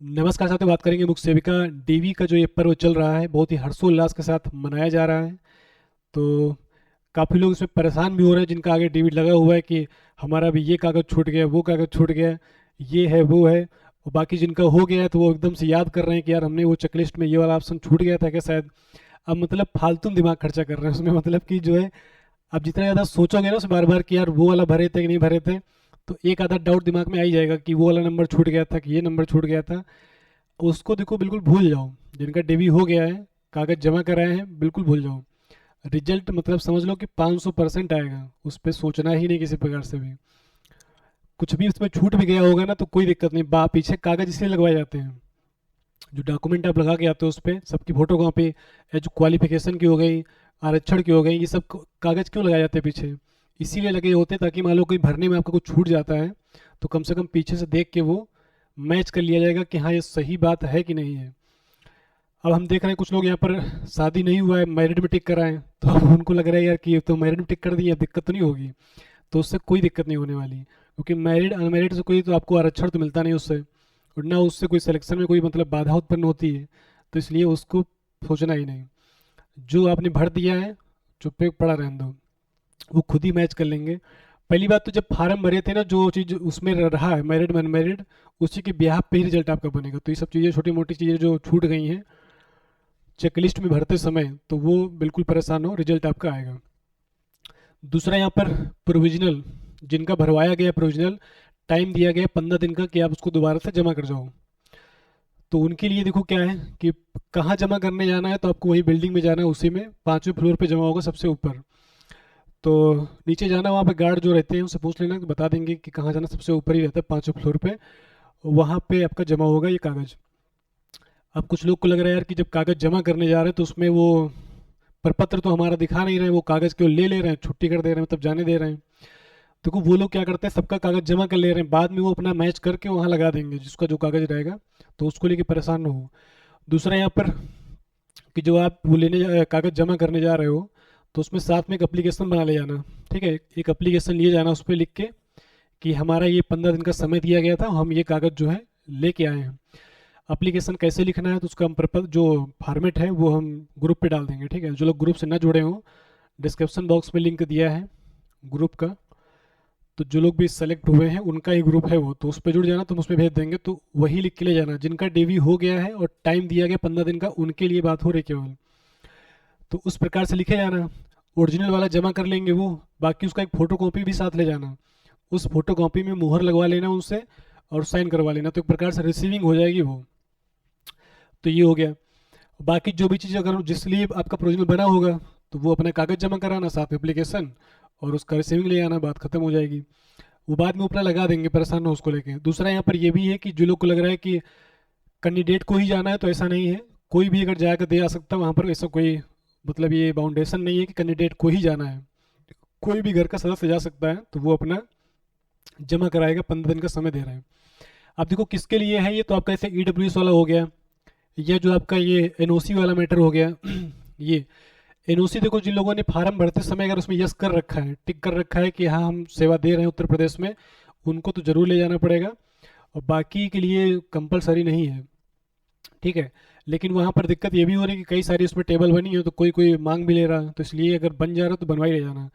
नमस्कार साथियों, बात करेंगे मुख्य सेविका देवी का जो ये पर्व चल रहा है बहुत ही हर्षोल्लास के साथ मनाया जा रहा है। तो काफ़ी लोग इसमें परेशान भी हो रहे हैं जिनका आगे डेबिट लगा हुआ है कि हमारा भी ये कागज़ छूट गया, वो कागज़ छूट गया, ये है वो है। और बाकी जिनका हो गया है तो वो एकदम से याद कर रहे हैं कि यार हमने वो चेकलिस्ट में ये वाला ऑप्शन छूट गया था क्या शायद। अब मतलब फालतू में दिमाग खर्चा कर रहे हैं उसमें, मतलब कि जो है अब जितना ज़्यादा सोचोगे ना उसे बार बार कि यार वो वाला भरे थे कि नहीं भरे थे, तो एक आधा डाउट दिमाग में आ ही जाएगा कि वो वाला नंबर छूट गया था कि ये नंबर छूट गया था। उसको देखो बिल्कुल भूल जाओ। जिनका डेबी हो गया है, कागज जमा कराए हैं, बिल्कुल भूल जाओ। रिजल्ट मतलब समझ लो कि 500% आएगा, उस पर सोचना ही नहीं किसी प्रकार से भी। कुछ भी उसमें छूट भी गया होगा ना तो कोई दिक्कत नहीं, बा पीछे कागज इसलिए लगवाए जाते हैं। जो डॉक्यूमेंट आप लगा के आते हो उस पर सबकी फोटो कॉपी, या जो क्वालिफिकेशन की हो गई, आरक्षण की हो गई, ये सब कागज क्यों लगाए जाते हैं पीछे? इसीलिए लगे होते हैं ताकि मान लो कोई भरने में आपका कुछ छूट जाता है तो कम से कम पीछे से देख के वो मैच कर लिया जाएगा कि हाँ ये सही बात है कि नहीं है। अब हम देख रहे हैं कुछ लोग यहाँ पर शादी नहीं हुआ है, मैरिड में टिक कर आए हैं, तो अब उनको लग रहा है यार कि तो मैरिड में टिक कर दिए, अब दिक्कत तो नहीं होगी। तो उससे कोई दिक्कत नहीं होने वाली, क्योंकि मैरिड अनमैरिड से कोई तो आपको आरक्षण तो मिलता नहीं उससे, और ना उससे कोई सिलेक्शन में कोई मतलब बाधा उत्पन्न होती है। तो इसलिए उसको सोचना ही नहीं। जो आपने भर दिया है चुप पे पड़ा रहने दो, वो खुद ही मैच कर लेंगे। पहली बात तो जब फार्म भरे थे ना, जो चीज़ उसमें रहा है मैरिड में अनमैरिड, उसी के ब्याह पे ही रिजल्ट आपका बनेगा। तो ये सब चीज़ें छोटी मोटी चीज़ें जो छूट गई हैं चेकलिस्ट में भरते समय, तो वो बिल्कुल परेशान हो, रिजल्ट आपका आएगा। दूसरा यहाँ पर प्रोविजनल, जिनका भरवाया गया प्रोविजनल, टाइम दिया गया 15 दिन का कि आप उसको दोबारा से जमा कर जाओ। तो उनके लिए देखो क्या है कि कहाँ जमा करने जाना है, तो आपको वही बिल्डिंग में जाना है, उसी में 5वें फ्लोर पे जमा होगा सबसे ऊपर। तो नीचे जाना, वहाँ पे गार्ड जो रहते हैं उनसे पूछ लेना कि बता देंगे कि कहाँ जाना, सबसे ऊपर ही रहता है 5वें फ्लोर पे। वहाँ पे आपका जमा होगा ये कागज़। अब कुछ लोग को लग रहा है यार कि जब कागज़ जमा करने जा रहे हैं तो उसमें वो प्रपत्र तो हमारा दिखा नहीं रहे, वो कागज़ क्यों ले ले रहे हैं, छुट्टी कर दे रहे हैं, मतलब जाने दे रहे हैं। देखो वो लोग क्या करते हैं, सबका कागज़ जमा कर ले रहे हैं, बाद में वो अपना मैच करके वहाँ लगा देंगे जिसका जो कागज़ रहेगा। तो उसको लेके परेशान ना हो। दूसरा यहाँ पर कि जो आप वो कागज़ जमा करने जा रहे हो, तो उसमें साथ में एक एप्लीकेशन बना ले जाना। ठीक है, एक एप्लीकेशन लिए जाना, उस पर लिख के कि हमारा ये 15 दिन का समय दिया गया था, हम ये कागज़ जो है लेके आए हैं। एप्लीकेशन कैसे लिखना है तो उसका हम पर्पज जो फॉर्मेट है वो हम ग्रुप पे डाल देंगे। ठीक है, जो लोग ग्रुप से ना जुड़े हों, डिस्क्रिप्शन बॉक्स में लिंक दिया है ग्रुप का। तो जो लोग भी सेलेक्ट हुए हैं उनका ही ग्रुप है वो, तो उस पर जुड़ जाना, तुम उस पर भेज देंगे। तो वही लिख के ले जाना, जिनका डीवी हो गया है और टाइम दिया गया 15 दिन का, उनके लिए बात हो रही केवल। तो उस प्रकार से लिखे जाना। ओरिजिनल वाला जमा कर लेंगे वो, बाकी उसका एक फ़ोटो कॉपी भी साथ ले जाना। उस फोटो कॉपी में मुहर लगवा लेना उनसे और साइन करवा लेना, तो एक प्रकार से रिसीविंग हो जाएगी वो। तो ये हो गया। बाकी जो भी चीज़ अगर जिस लिए आपका प्रोविजनल बना होगा, तो वो अपना कागज़ जमा कराना, साथ में एप्लीकेशन, और उसका रिसीविंग ले आना, बात खत्म हो जाएगी। वो बाद में ऊपर लगा देंगे, परेशान हो उसको लेके। दूसरा यहाँ पर ये भी है कि जो लोग को लग रहा है कि कैंडिडेट को ही जाना है, तो ऐसा नहीं है। कोई भी अगर जाकर दे आ सकता है वहाँ पर, ऐसा कोई मतलब ये बाउंडेशन नहीं है कि कैंडिडेट को ही जाना है। कोई भी घर का सदस्य जा सकता है, तो वो अपना जमा कराएगा, 15 दिन का समय दे रहे हैं। अब देखो किसके लिए है ये, तो आपका ऐसे ईडब्ल्यूएस वाला हो गया, या जो आपका ये एनओसी वाला मैटर हो गया। ये एनओसी देखो, जिन लोगों ने फार्म भरते समय अगर उसमें यस कर रखा है, टिक कर रखा है कि हाँ हम सेवा दे रहे हैं उत्तर प्रदेश में, उनको तो जरूर ले जाना पड़ेगा। और बाकी के लिए कंपलसरी नहीं है। ठीक है, लेकिन वहाँ पर दिक्कत ये भी हो रही है कि कई सारी उसमें टेबल बनी है, तो कोई कोई मांग भी ले रहा है, तो इसलिए अगर बन जा रहा तो बनवा ही ले जाना।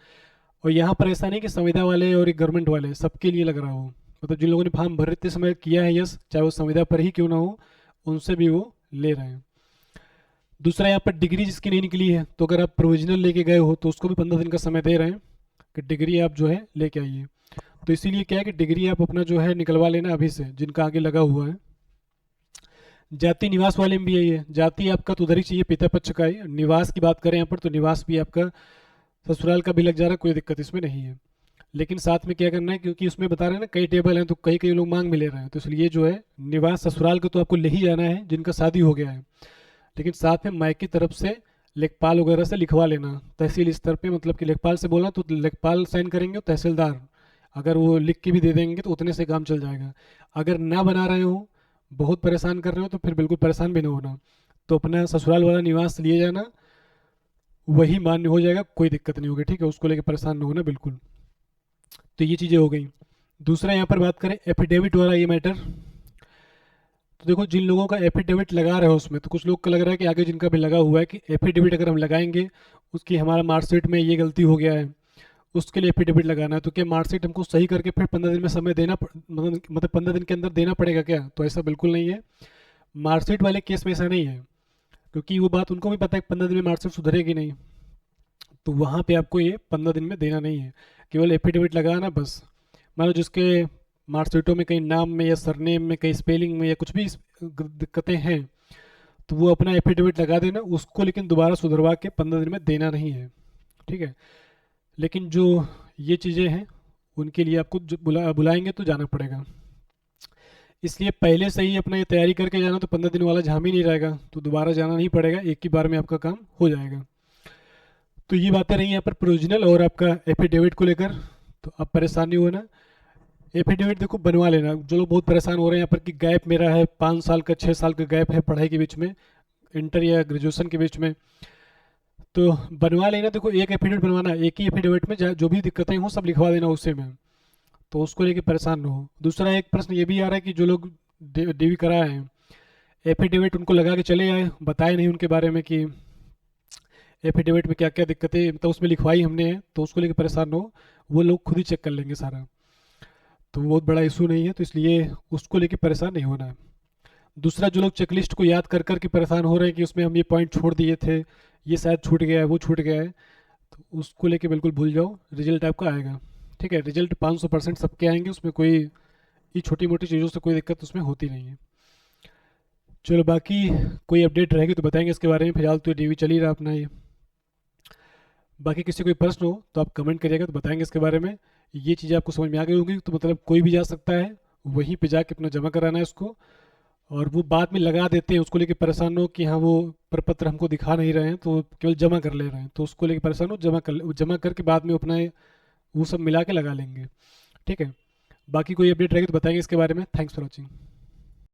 और यहाँ पर ऐसा नहीं कि संविदा वाले और एक गवर्नमेंट वाले सबके लिए लग रहा हो, मतलब जिन लोगों ने फॉर्म भरते समय किया है यस, चाहे वो संविदा पर ही क्यों ना हो, उनसे भी वो ले रहे हैं। दूसरा यहाँ पर डिग्री जिसकी नहीं निकली है, तो अगर आप प्रोविजनल लेके गए हो तो उसको भी 15 दिन का समय दे रहे हैं कि डिग्री आप जो है लेके आइए। तो इसीलिए क्या है कि डिग्री आप अपना जो है निकलवा लेना अभी से, जिनका आगे लगा हुआ है। जाति निवास वाले में भी यही है, जाति आपका तो उधर ही चाहिए, पिता पक्ष का ही। निवास की बात करें यहाँ पर, तो निवास भी आपका ससुराल का भी लग जा रहा है, कोई दिक्कत इसमें नहीं है। लेकिन साथ में क्या करना है, क्योंकि उसमें बता रहे हैं ना कई टेबल हैं, तो कई कई लोग मांग भी ले रहे हैं, तो इसलिए जो है निवास ससुराल को तो आपको ले ही जाना है जिनका शादी हो गया है। लेकिन साथ में मायके की तरफ से लेखपाल वगैरह से लिखवा लेना, तहसील स्तर पे, मतलब कि लेखपाल से बोलना तो लेखपाल साइन करेंगे, तहसीलदार अगर वो लिख के भी दे देंगे तो उतने से काम चल जाएगा। अगर ना बना रहे हो, बहुत परेशान कर रहे हो, तो फिर बिल्कुल परेशान भी ना होना। तो अपना ससुराल वाला निवास लिए जाना, वही मान्य हो जाएगा, कोई दिक्कत नहीं होगी। ठीक है, उसको लेकर परेशान ना होना बिल्कुल। तो ये चीज़ें हो गई। दूसरा यहाँ पर बात करें एफिडेविट वाला ये मैटर, देखो जिन लोगों का एफिडेविट लगा रहे हो उसमें, तो कुछ लोग को लग रहा है कि आगे जिनका भी लगा हुआ है कि एफिडेविट अगर हम लगाएंगे उसकी हमारा मार्कशीट में ये गलती हो गया है, उसके लिए एफिडेविट लगाना है, तो क्या मार्कशीट हमको सही करके फिर 15 दिन में समय देना मतलब 15 दिन के अंदर देना पड़ेगा क्या? तो ऐसा बिल्कुल नहीं है। मार्कशीट वाले केस में ऐसा नहीं है, क्योंकि वो बात उनको भी पता है कि 15 दिन में मार्कशीट सुधरेगी नहीं, तो वहाँ पे आपको ये 15 दिन में देना नहीं है, केवल एफिडेविट लगाना बस। मान लो जिसके मार्कशीटों में कहीं नाम में या सरनेम में कहीं स्पेलिंग में या कुछ भी दिक्कतें हैं, तो वो अपना एफिडेविट लगा देना उसको, लेकिन दोबारा सुधरवा के 15 दिन में देना नहीं है, ठीक है। लेकिन जो ये चीज़ें हैं उनके लिए आपको जो बुलाएंगे तो जाना पड़ेगा, इसलिए पहले से ही अपना ये तैयारी करके जाना, तो 15 दिन वाला झाम ही नहीं रहेगा, तो दोबारा जाना नहीं पड़ेगा, एक ही बार में आपका काम हो जाएगा। तो ये बातें रही यहाँ पर प्रोविजनल और आपका एफिडेविट को लेकर, तो आप परेशान नहीं होना। एफिडेविट देखो बनवा लेना, जो लोग बहुत परेशान हो रहे हैं यहाँ पर कि गैप मेरा है 5 साल का 6 साल का गैप है पढ़ाई के बीच में, इंटर या ग्रेजुएशन के बीच में, तो बनवा लेना। देखो एक एफिडेविट बनवाना, एक ही एफिडेविट में जो भी दिक्कतें हों सब लिखवा देना उसे में, तो उसको लेके परेशान ना हो। दूसरा एक प्रश्न ये भी आ रहा है कि जो लोग डीवी कराए हैं एफिडेविट उनको लगा के चले आए, बताए नहीं उनके बारे में कि एफिडेविट में क्या क्या दिक्कतें तो उसमें लिखवाई हमने है, तो उसको लेके परेशान ना हो, वो लोग खुद ही चेक कर लेंगे सारा, तो बहुत बड़ा इशू नहीं है, तो इसलिए उसको लेके परेशान नहीं होना है। दूसरा जो लोग चेकलिस्ट को याद कर कर के परेशान हो रहे हैं कि उसमें हम ये पॉइंट छोड़ दिए थे, ये शायद छूट गया है, वो छूट गया है, तो उसको लेके बिल्कुल भूल जाओ, रिजल्ट आपका आएगा, ठीक है। रिजल्ट 500% सबके आएंगे, उसमें कोई ये छोटी मोटी चीज़ों से कोई दिक्कत उसमें होती नहीं है। चलो बाकी कोई अपडेट रहेगी तो बताएंगे इसके बारे में, फिलहाल तो डीवी चल ही रहा अपना ये। बाकी किसी कोई प्रश्न हो तो आप कमेंट करिएगा तो बताएंगे इसके बारे में। ये चीज़ें आपको समझ में आ गई होंगी, तो मतलब कोई भी जा सकता है वहीं पे जाके अपना जमा कराना है उसको, और वो बाद में लगा देते हैं, उसको लेके परेशान हो कि हाँ वो प्रपत्र हमको दिखा नहीं रहे हैं तो केवल जमा कर ले रहे हैं, तो उसको लेके परेशान हो, जमा करके बाद में अपना वो सब मिला के लगा लेंगे, ठीक है। बाकी कोई अपडेट रहेगी तो बताएंगे इसके बारे में। Thanks for watching.